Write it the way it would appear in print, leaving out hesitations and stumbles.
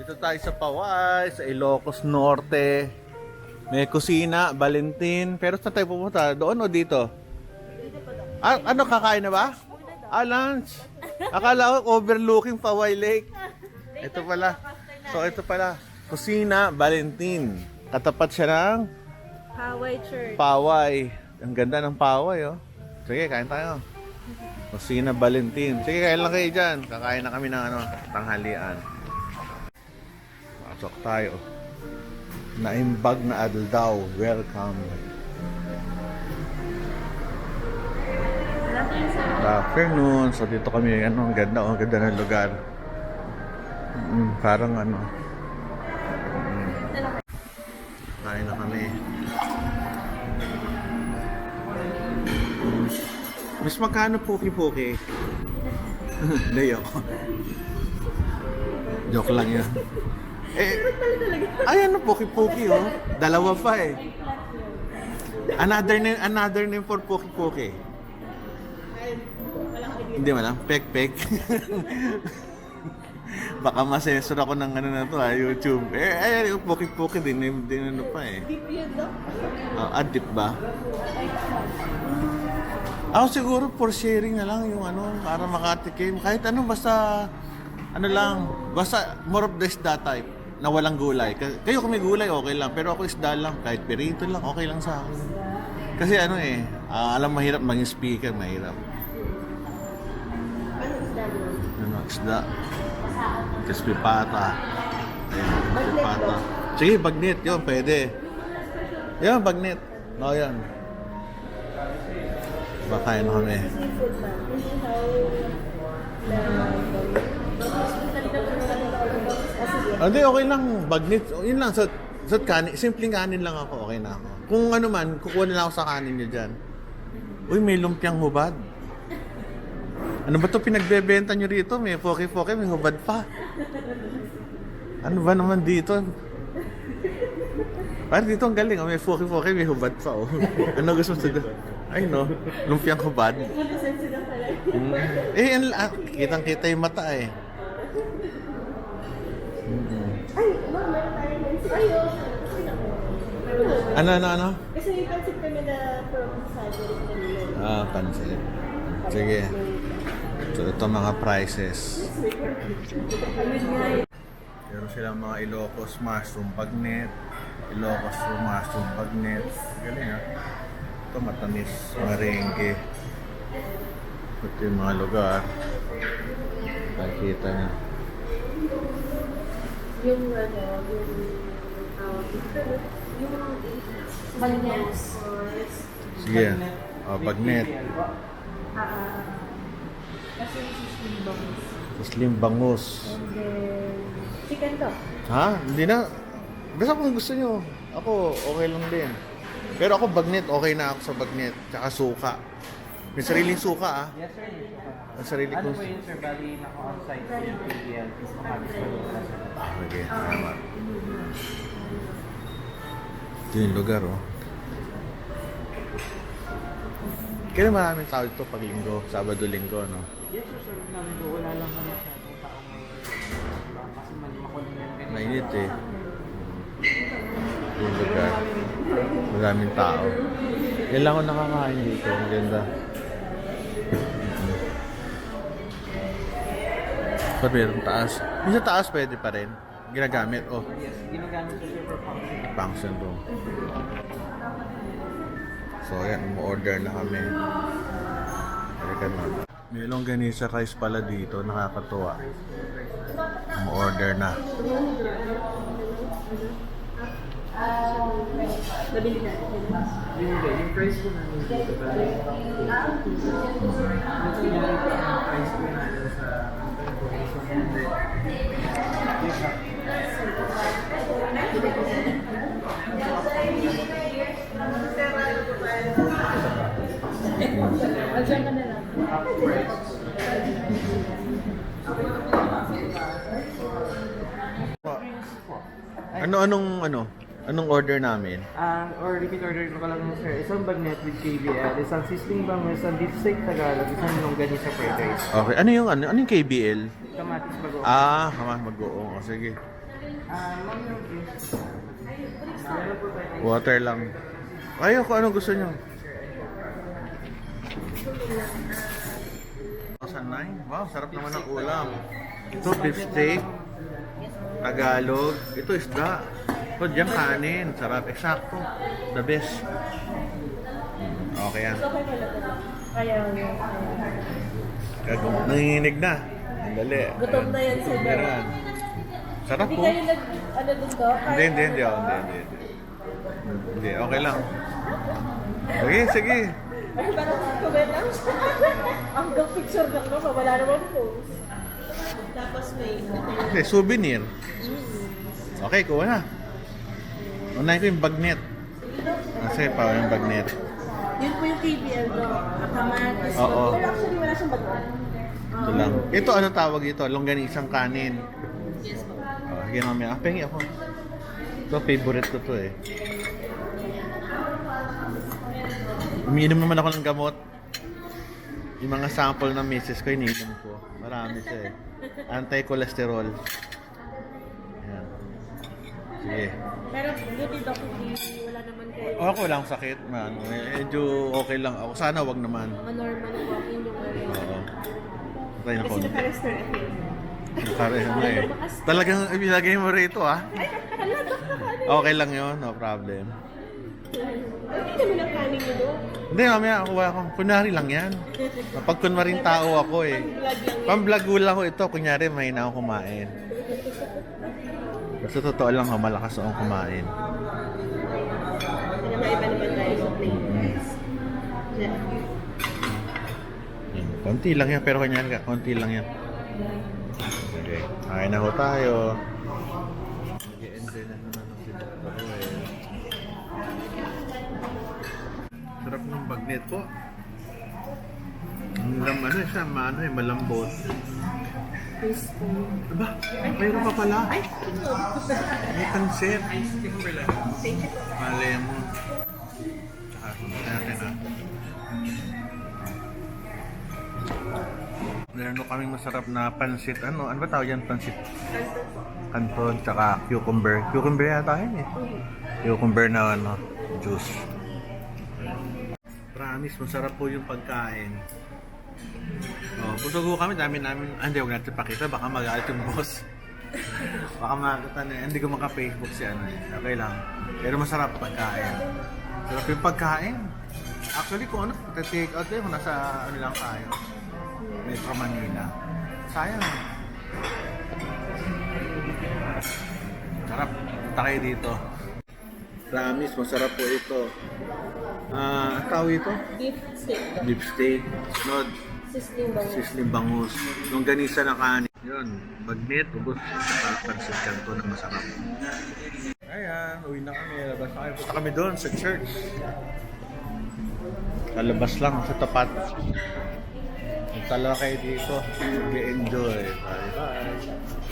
Dito tayo sa Paway, sa Ilocos Norte. May kusina, Valentin. Pero saan tayo pumunta? Doon o dito? Ah, ano, kakain na ba? Ah, lunch. Akala ko overlooking Paway Lake. Ito pala. So, ito pala. Kusina, Valentin. Katapat siya ng Paway Church. Paway. Ang ganda ng Paway, oh. Sige, kain tayo. Kusina, Valentin. Sige, kain lang kayo dyan. Kakain na kami ng tanghalian. Pasok tayo. Naimbag na Aldao. Welcome. Good afternoon. So dito kami, ang ganda, ang ganda ng lugar. Parang kain na kami. Mas magkano puki-puki? Hindi ako. Joke lang yan. Ay ano, puki-puki oh. Dalawa pa eh. Another name for puki-puki. Hindi man lang, pek-pek. Baka masensor ako ng na to YouTube. Yung puki-puki din ano pa eh. Deep yun, no? Deep ba? Ako siguro for sharing na lang yung para makatikim. Kahit basta basta more of the isda type na walang gulay. Kayo kung may gulay, okay lang. Pero ako isda lang, kahit pirito lang, okay lang sa akin. Kasi alam mahirap maging speaker, mahirap. Ano isda doon? Isda. Crispy pata. Ayan, crispy pata. Sige, bagnet. Yun, pwede. Yan, bagnet. No, yan. Bakain na kami. Seafood ba? Hindi, okay lang. Bagnet. Yun lang. Sa kanin. Simpleng kanin lang ako. Okay na ako. Kung ano man, kukuha na lang ako sa kanin nyo dyan. Uy, may lumpiang hubad. Ano ba ito pinagbebenta nyo rito? May poke-poke, may hubad pa. Ano ba naman dito? Parang dito ang galing. May poke-poke, may hubad pa. Oh. Ano gusto mo sabihin? Ay no, lumpiang hubad. Kitang-kita yung mata eh. Ay, ma'am, meron tayo ng sayo. Ano? Kasi may pansit kami na from Saturday kanina. Pansit. Sige. So, ito mga prices. Meron silang mga Ilocos mushroom bagnet. Ilocos mushroom bagnet. Galing ha. Ito matamis. Marengke. Ito yung mga lugar. Nakikita niya. Yung banyas. Sige. Bagnet. Kasi sisling bangus. Slim bangus. And then, chicken to. Ha? Hindi na. Basta kung gusto nyo. Ako, okay lang din. Pero ako bagnet, okay na ako sa bagnet. Tsaka suka. May sariling suka Yes sir, may suka. Ang sarili Ano ko. po yun sir, bali naka-on-site po yung PBL. Tapos makabis po yung sir. Okay, salamat. Ito yung lugar, oh. Kaya maraming tao dito pag linggo, Sabado-Linggo, no? Yes sir, sir. Namin po, wala lang kami masyadong tao ngayon. Kasi makulit yan ganyan. Mainit, eh. Ito yung lugar. Maraming tao. Yan lang ako nakakain dito. Ang ganda. So, meron taas. Yung sa taas pwede pa rin. Ginagamit, oh. Yes, ginagamit po sir for function. Function room. So, ayan, umu-order na kami. Halika na. May longganisa rice pala dito, nakakatuwa. Umu-order na. Nabili natin. Yung price po namin dito, bali. Ito yung price po namin sa is 100. Adyan ka na lang. Anong order namin? Or repeat order ko lang mo sir, isang bagnet with KBL, isang sisling bangus, isang beef steak Tagalog, isang longganisa fried rice. Okay, ano yung KBL? Kamatis bago. Mag-goong. O, sige. Ma'am yung juice. Meron po tayo. Water lang. Ayaw ko, ano gusto nyo? 2009? Wow, sarap naman ng ulam. Ito, beef steak. Tagalog. Ito, isda. Ito, diyan kanin. Sarap. Eksakto. The best. Okay yan. Okay pala to. Kaya yun. Nanginginig na. Ang dali. Gutom na yan sila. Meron. Sarap Hindi po. kayo ano dun to? Hindi. Hindi, okay lang. Sige. Ay, parang comment lang. Hanggang picture lang no, wala naman post. Tapos may Okay, souvenir. Okay, kuha na. Unahin ko yung bagnet. Kasi pa yung bagnet. yun po yung KBL do. Kamatis. Oo. Pero actually wala siyang bagoong. Ito lang. Ito ano tawag dito? Longganisang kanin. Yes po. Sige mamaya. Pengi ako. Ito, favorite ko to eh. Umiinom naman ako ng gamot. Yung mga sample ng misis ko, iniinom ko. Marami siya eh. Anti-cholesterol. Ayan. Sige. Pero buti daw hindi wala naman kayo. Ako wala akong sakit. Medyo okay lang ako. Sana wag naman. Mga normal na walking yung area. Oo. Try na Kasi konti. naka-restaurant yun. Nakareho na eh. Talagang ilagay mo rito ah. Okay lang yun. No problem. Hindi kami ng kanin nyo doon. Hindi, mamaya kuha ako. Kunyari lang yan. Kapag kunwaring tao ako eh. Vlog lang yun. Pamblago lang ko ito. Kunyari, mahina ako kumain. Kasi totoo lang ako, malakas akong kumain. Kaya maiba naman tayo sa playlist. Yeah. Konti lang yan, pero kunyari ka, konti lang yan. Okay, kain na ho tayo. Mag-i-enjoy na naman ang pinagpo ko eh. Sarap ng bagnet po. Ano siya, malambot. Peaceful. Aba, mayroon pa pala. Ay, May pansit. thank you. Lemon. Tsaka, natin ah. Meron kaming masarap na pansit. Ano ba tawag yan? Pansit canton, tsaka cucumber. Cucumber yata yun eh. Cucumber na ano, juice. Promise, masarap po yung pagkain. Oh, busog ko kami, dami namin. Hindi, huwag natin pakita. Baka mag-aalit yung boss. Baka makakita na, hindi ko maka-Facebook si ano eh. Okay lang. Pero masarap pagkain. Sarap yung pagkain. Actually, kung ano, take out eh, kung nasa ano lang tayo. Metro Manila. Sayang. Sarap. Punta kayo dito. Promise, masarap po ito. Ang tawag ito? Beef steak. Beef steak. Snod. Sizzling bangus. Sisling bangus. Yung ganisa na kanin. Yun. Bagnet. Ubus. Pansit canton na masarap. Ayan. Uwi na kami. Labas na kami. Punta kami doon sa church. Kalabas lang sa tapat. Magtala kayo dito. Mag-enjoy. Bye-bye.